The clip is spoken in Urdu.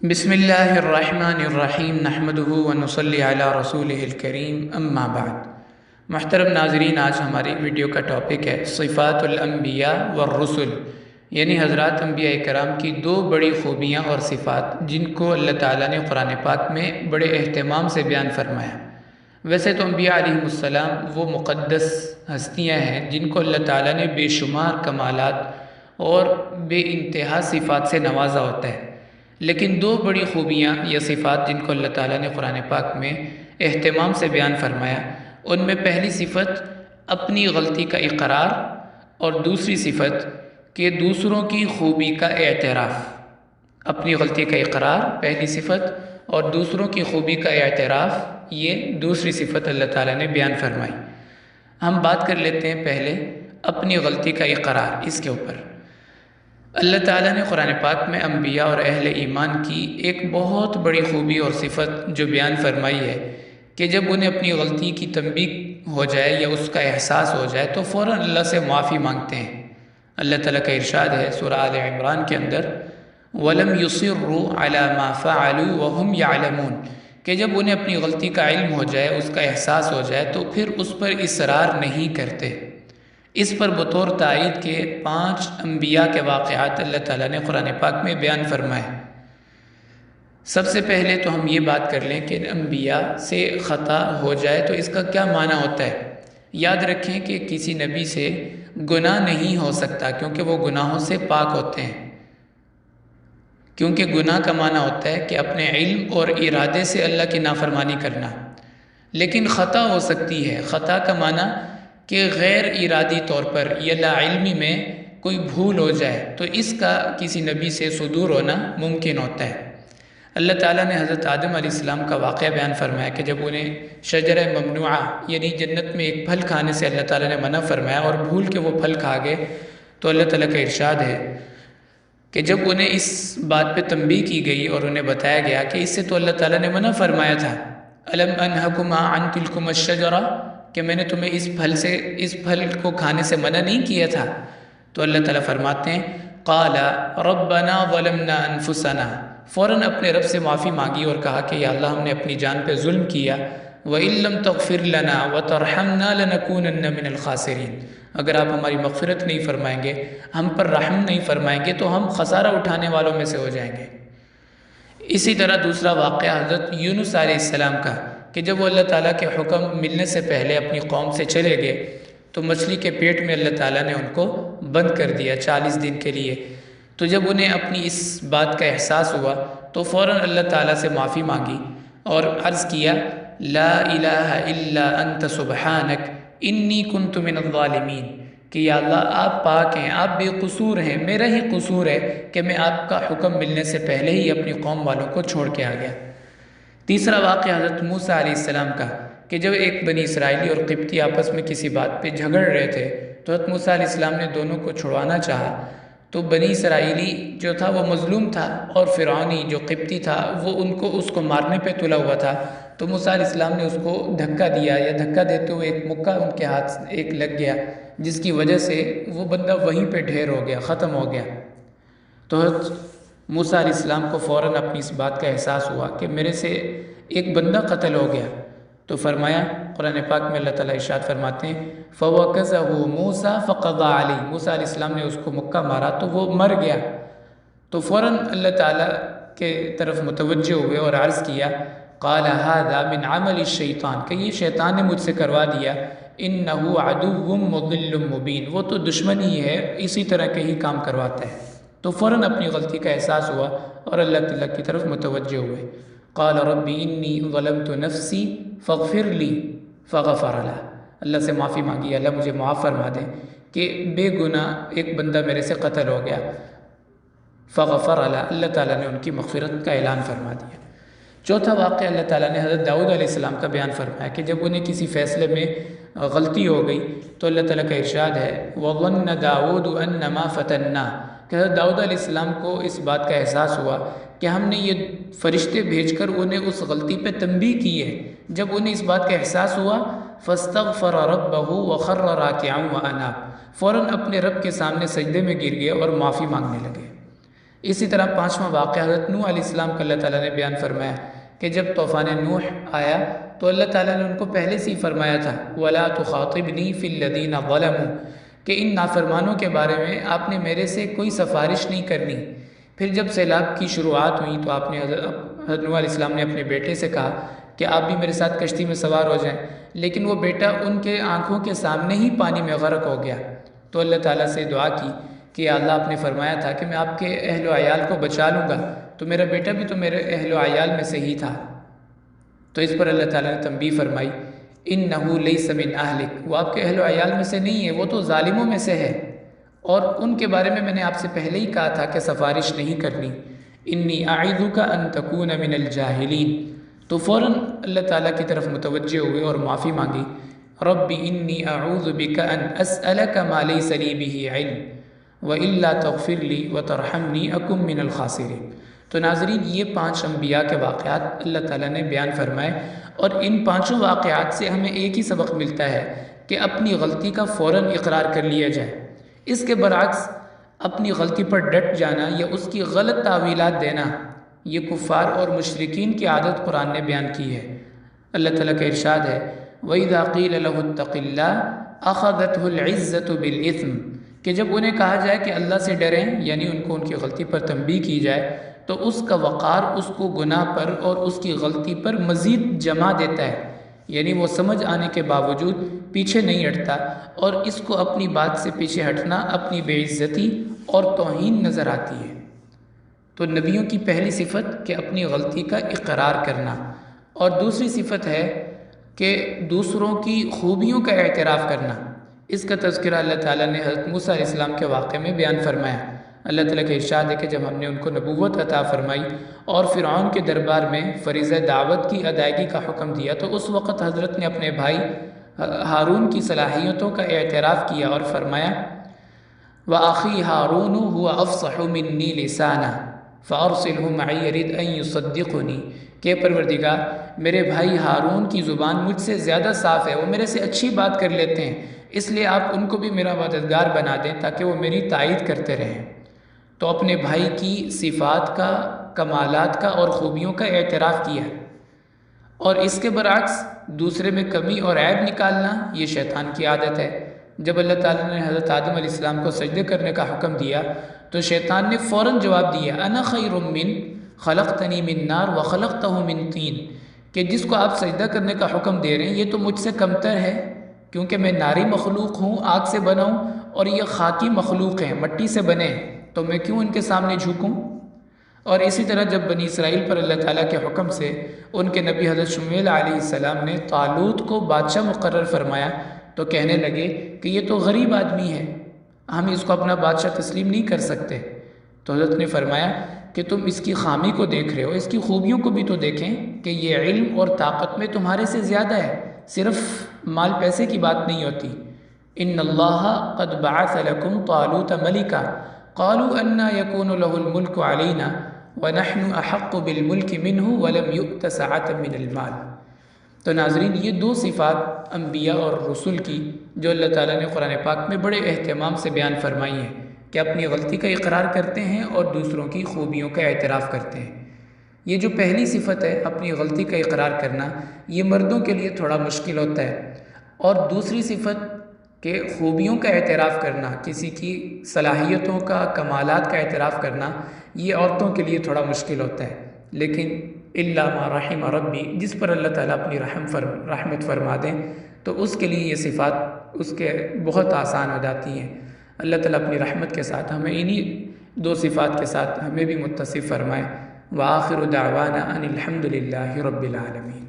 بسم اللہ الرحمن الرحیم نحمدہ ونصلی علی رسولہ الکریم اما بعد۔ محترم ناظرین، آج ہماری ویڈیو کا ٹاپک ہے صفات الانبیاء والرسل، یعنی حضرات انبیاء کرام کی دو بڑی خوبیاں اور صفات جن کو اللہ تعالیٰ نے قرآن پاک میں بڑے اہتمام سے بیان فرمایا۔ ویسے تو انبیاء علیہ السلام وہ مقدس ہستیاں ہیں جن کو اللہ تعالیٰ نے بے شمار کمالات اور بے انتہا صفات سے نوازا ہوتا ہے، لیکن دو بڑی خوبیاں یا صفات جن کو اللہ تعالیٰ نے قرآن پاک میں اہتمام سے بیان فرمایا، ان میں پہلی صفت اپنی غلطی کا اقرار اور دوسری صفت کہ دوسروں کی خوبی کا اعتراف۔ اپنی غلطی کا اقرار پہلی صفت اور دوسروں کی خوبی کا اعتراف یہ دوسری صفت اللہ تعالیٰ نے بیان فرمائی۔ ہم بات کر لیتے ہیں پہلے اپنی غلطی کا اقرار، اس کے اوپر اللہ تعالیٰ نے قرآن پاک میں انبیاء اور اہل ایمان کی ایک بہت بڑی خوبی اور صفت جو بیان فرمائی ہے کہ جب انہیں اپنی غلطی کی تنبیہ ہو جائے یا اس کا احساس ہو جائے تو فوراً اللہ سے معافی مانگتے ہیں۔ اللہ تعالیٰ کا ارشاد ہے سورہ آل عمران کے اندر وَلَمْ يُصِرُّوا عَلَى مَا فَعَلُوا وَهُمْ يَعْلَمُونَ، کہ جب انہیں اپنی غلطی کا علم ہو جائے، اس کا احساس ہو جائے تو پھر اس پر اصرار نہیں کرتے۔ اس پر بطور تائید کے 5 انبیاء کے واقعات اللہ تعالیٰ نے قرآن پاک میں بیان فرمائے۔ سب سے پہلے تو ہم یہ بات کر لیں کہ انبیاء سے خطا ہو جائے تو اس کا کیا معنی ہوتا ہے۔ یاد رکھیں کہ کسی نبی سے گناہ نہیں ہو سکتا کیونکہ وہ گناہوں سے پاک ہوتے ہیں، کیونکہ گناہ کا معنی ہوتا ہے کہ اپنے علم اور ارادے سے اللہ کی نافرمانی کرنا، لیکن خطا ہو سکتی ہے۔ خطا کا معنی کہ غیر ارادی طور پر یا لا علمی میں کوئی بھول ہو جائے تو اس کا کسی نبی سے صدور ہونا ممکن ہوتا ہے۔ اللہ تعالیٰ نے حضرت آدم علیہ السلام کا واقعہ بیان فرمایا کہ جب انہیں شجرہ ممنوعہ یعنی جنت میں ایک پھل کھانے سے اللہ تعالیٰ نے منع فرمایا اور بھول کے وہ پھل کھا گئے تو اللہ تعالیٰ کا ارشاد ہے کہ جب انہیں اس بات پہ تنبیہ کی گئی اور انہیں بتایا گیا کہ اس سے تو اللہ تعالیٰ نے منع فرمایا تھا، الم انہکما عن تلکما الشجرہ، کہ میں نے تمہیں اس پھل کو کھانے سے منع نہیں کیا تھا، تو اللہ تعالیٰ فرماتے ہیں قال ربنا ظلمنا انفسنا، فوراً اپنے رب سے معافی مانگی اور کہا کہ یا اللہ ہم نے اپنی جان پہ ظلم کیا، وَإِن لَّمْ تَغْفِرْ لَنَا وَتَرْحَمْنَا لَنَكُونَنَّ مِنَ الْخَاسِرِينَ، اگر آپ ہماری مغفرت نہیں فرمائیں گے، ہم پر رحم نہیں فرمائیں گے تو ہم خسارہ اٹھانے والوں میں سے ہو جائیں گے۔ اسی طرح دوسرا واقعہ حضرت یونس علیہ السلام کا کہ جب وہ اللہ تعالیٰ کے حکم ملنے سے پہلے اپنی قوم سے چلے گئے تو مچھلی کے پیٹ میں اللہ تعالیٰ نے ان کو بند کر دیا 40 دن کے لیے۔ تو جب انہیں اپنی اس بات کا احساس ہوا تو فوراً اللہ تعالیٰ سے معافی مانگی اور عرض کیا لا الہ الا انت سبحانک انی کنت من الظالمین، کہ یا اللہ آپ پاک ہیں، آپ بے قصور ہیں، میرا ہی قصور ہے کہ میں آپ کا حکم ملنے سے پہلے ہی اپنی قوم والوں کو چھوڑ کے آ گیا۔ تیسرا واقعہ حضرت موسیٰ علیہ السلام کا کہ جب ایک بنی اسرائیلی اور قبطی آپس میں کسی بات پہ جھگڑ رہے تھے تو حضرت موسیٰ علیہ السلام نے دونوں کو چھڑوانا چاہا، تو بنی اسرائیلی جو تھا وہ مظلوم تھا اور فرعونی جو قبطی تھا وہ اس کو مارنے پہ تلا ہوا تھا، تو موسیٰ علیہ السلام نے اس کو دھکا دیا، یا دھکا دیتے ہوئے ایک مکہ ان کے ہاتھ ایک لگ گیا جس کی وجہ سے وہ بندہ وہیں پہ ڈھیر ہو گیا، ختم ہو گیا۔ تو حضرت موسیٰ علیہ السلام کو فوراً اپنی اس بات کا احساس ہوا کہ میرے سے ایک بندہ قتل ہو گیا، تو فرمایا قرآن پاک میں اللہ تعالیٰ ارشاد فرماتے ہیں فَوَكَزَهُ مُوسَى فَقَضَى عَلَيْهِ، موسیٰ علیہ السلام نے اس کو مکہ مارا تو وہ مر گیا، تو فوراً اللہ تعالیٰ کے طرف متوجہ ہوئے اور عرض کیا قَالَ هَذَا مِنْ عَمَلِ الشَّيْطَانِ، کہ یہ شیطان نے مجھ سے کروا دیا، إِنَّهُ عَدُوٌّ مُضِلٌّ مُبِينٌ، وہ تو دشمن ہی ہے، اسی طرح کے ہی کام کرواتا ہے۔ تو فوراً اپنی غلطی کا احساس ہوا اور اللہ تعالیٰ کی طرف متوجہ ہوئے۔ قال رب انی ظلمت نفسی فاغفر لی فغفر له، اللہ سے معافی مانگی اللہ مجھے معاف فرما دے کہ بے گناہ ایک بندہ میرے سے قتل ہو گیا، فغفر له، اللہ تعالیٰ نے ان کی مغفرت کا اعلان فرما دیا۔ چوتھا واقعہ اللہ تعالیٰ نے حضرت داؤد علیہ السلام کا بیان فرمایا کہ جب انہیں کسی فیصلے میں غلطی ہو گئی تو اللہ تعالیٰ کا ارشاد ہے وَظَنَّ دَاوُودُ أَنَّمَا فَتَنَّاهُ، کہ حضرت داؤد علیہ السلام کو اس بات کا احساس ہوا کہ ہم نے یہ فرشتے بھیج کر انہیں اس غلطی پہ تنبیہ کی ہے۔ جب انہیں اس بات کا احساس ہوا فَاسْتَغْفَرَ رَبَّهُ وَخَرَّ رَاكِعًا وَأَنَابَ، فوراً اپنے رب کے سامنے سجدے میں گر گئے اور معافی مانگنے لگے۔ اسی طرح پانچواں واقعہ حضرت نوح علیہ السلام کا اللہ تعالیٰ نے بیان فرمایا کہ جب طوفان نوح آیا تو اللہ تعالیٰ نے ان کو پہلے سے ہی فرمایا تھا وَلَا تُخَاطِبْنِي فِي الَّذِينَ ظَلَمُوا کہ ان نافرمانوں کے بارے میں آپ نے میرے سے کوئی سفارش نہیں کرنی۔ پھر جب سیلاب کی شروعات ہوئی تو آپ نے حضرت نوح علیہ السلام نے اپنے بیٹے سے کہا کہ آپ بھی میرے ساتھ کشتی میں سوار ہو جائیں، لیکن وہ بیٹا ان کے آنکھوں کے سامنے ہی پانی میں غرق ہو گیا۔ تو اللہ تعالیٰ سے دعا کی کہ یا اللہ آپ نے فرمایا تھا کہ میں آپ کے اہل و عیال کو بچا لوں گا، تو میرا بیٹا بھی تو میرے اہل و عیال میں سے ہی تھا۔ تو اس پر اللہ تعالیٰ نے تنبیہ فرمائی اِنَّهُ لَيْسَ مِنْ أَهْلِكَ، وہ آپ کے اہل و عیال میں سے نہیں ہے، وہ تو ظالموں میں سے ہے، اور ان کے بارے میں نے آپ سے پہلے ہی کہا تھا کہ سفارش نہیں کرنی۔ اِنِّي أَعِظُكَ أَن تَكُونَ مِنَ الْجَاهِلِينَ، تو فوراً اللہ تعالیٰ کی طرف متوجہ ہوئے اور معافی مانگی، رَبِّ إِنِّي أَعُوذُ بِكَ أَنْ أَسْأَلَكَ مَا لَيْسَ لِي بِهِ عِلْمٌ وَإِلَّا تَغْفِرْ لِي وَتَرْحَمْنِي أَكُن مِّنَ الْخَاسِرِينَ۔ تو ناظرین، یہ 5 انبیاء کے واقعات اللہ تعالیٰ نے بیان فرمائے، اور ان 5 واقعات سے ہمیں ایک ہی سبق ملتا ہے کہ اپنی غلطی کا فوراً اقرار کر لیا جائے۔ اس کے برعکس اپنی غلطی پر ڈٹ جانا یا اس کی غلط تعویلات دینا، یہ کفار اور مشرکین کی عادت قرآن نے بیان کی ہے۔ اللہ تعالیٰ کا ارشاد ہے وَإِذَا قِيلَ لَهُ اتَّقِ اللَّهَ أَخَذَتْهُ الْعِزَّةُ بِالْإِثْمِ، کہ جب انہیں کہا جائے کہ اللہ سے ڈریں، یعنی ان کو ان کی غلطی پر تنبیہ کی جائے، تو اس کا وقار اس کو گناہ پر اور اس کی غلطی پر مزید جما دیتا ہے، یعنی وہ سمجھ آنے کے باوجود پیچھے نہیں ہٹتا، اور اس کو اپنی بات سے پیچھے ہٹنا اپنی بے عزتی اور توہین نظر آتی ہے۔ تو نبیوں کی پہلی صفت کہ اپنی غلطی کا اقرار کرنا، اور دوسری صفت ہے کہ دوسروں کی خوبیوں کا اعتراف کرنا۔ اس کا تذکرہ اللہ تعالیٰ نے حضرت موسیٰ علیہ السلام کے واقعے میں بیان فرمایا۔ اللہ تعالیٰ کا ارشاد ہے کہ جب ہم نے ان کو نبوت عطا فرمائی اور فرعون کے دربار میں فریضہ دعوت کی ادائیگی کا حکم دیا، تو اس وقت حضرت نے اپنے بھائی ہارون کی صلاحیتوں کا اعتراف کیا اور فرمایا وَأَخِي هَارُونُ هُوَ أَفْصَحُ مِنِّي لِسَانًا فَأَرْسِلْهُ مَعِيَ يَرِدْ أَن يُصَدِّقُنِي، کہ پروردگار میرے بھائی ہارون کی زبان مجھ سے زیادہ صاف ہے، وہ میرے سے اچھی بات کر لیتے ہیں، اس لیے آپ ان کو بھی میرا مددگار بنا دیں تاکہ وہ میری تائید کرتے رہیں۔ تو اپنے بھائی کی صفات کا، کمالات کا اور خوبیوں کا اعتراف کیا، اور اس کے برعکس دوسرے میں کمی اور عیب نکالنا یہ شیطان کی عادت ہے۔ جب اللہ تعالیٰ نے حضرت آدم علیہ السلام کو سجدے کرنے کا حکم دیا تو شیطان نے فوراً جواب دیا انا خیر من خلقتنی من نار وخلقتہ من طین، کہ جس کو آپ سجدہ کرنے کا حکم دے رہے ہیں یہ تو مجھ سے کمتر ہے، کیونکہ میں ناری مخلوق ہوں، آگ سے بنا ہوں، اور یہ خاکی مخلوق ہیں، مٹی سے بنے ہیں، تو میں کیوں ان کے سامنے جھکوں؟ اور اسی طرح جب بنی اسرائیل پر اللہ تعالیٰ کے حکم سے ان کے نبی حضرت شمیل علیہ السلام نے طالوت کو بادشاہ مقرر فرمایا تو کہنے لگے کہ یہ تو غریب آدمی ہے، ہم اس کو اپنا بادشاہ تسلیم نہیں کر سکتے۔ تو حضرت نے فرمایا کہ تم اس کی خامی کو دیکھ رہے ہو، اس کی خوبیوں کو بھی تو دیکھیں کہ یہ علم اور طاقت میں تمہارے سے زیادہ ہے، صرف مال پیسے کی بات نہیں ہوتی۔ ان اللہ قد بعث لکم طالوت ملکا قالوا انا یکون له الملک علینا ونحن احق بالملک منہ ولم یؤت سعۃ من المال۔ تو ناظرین، یہ 2 صفات انبیاء اور رسول کی جو اللہ تعالیٰ نے قرآن پاک میں بڑے اہتمام سے بیان فرمائی ہیں کہ اپنی غلطی کا اقرار کرتے ہیں اور دوسروں کی خوبیوں کا اعتراف کرتے ہیں۔ یہ جو پہلی صفت ہے اپنی غلطی کا اقرار کرنا، یہ مردوں کے لیے تھوڑا مشکل ہوتا ہے، اور دوسری صفت کہ خوبیوں کا اعتراف کرنا، کسی کی صلاحیتوں کا، کمالات کا اعتراف کرنا، یہ عورتوں کے لیے تھوڑا مشکل ہوتا ہے، لیکن الا ما رحم ربی، جس پر اللہ تعالیٰ اپنی رحمت فرما دیں تو اس کے لیے یہ صفات اس کے بہت آسان ہو جاتی ہیں۔ اللہ تعالیٰ اپنی رحمت کے ساتھ ہمیں انہی 2 صفات کے ساتھ ہمیں بھی متصف فرمائے۔ وآخر دعوانا ان الحمد للہ رب العالمین۔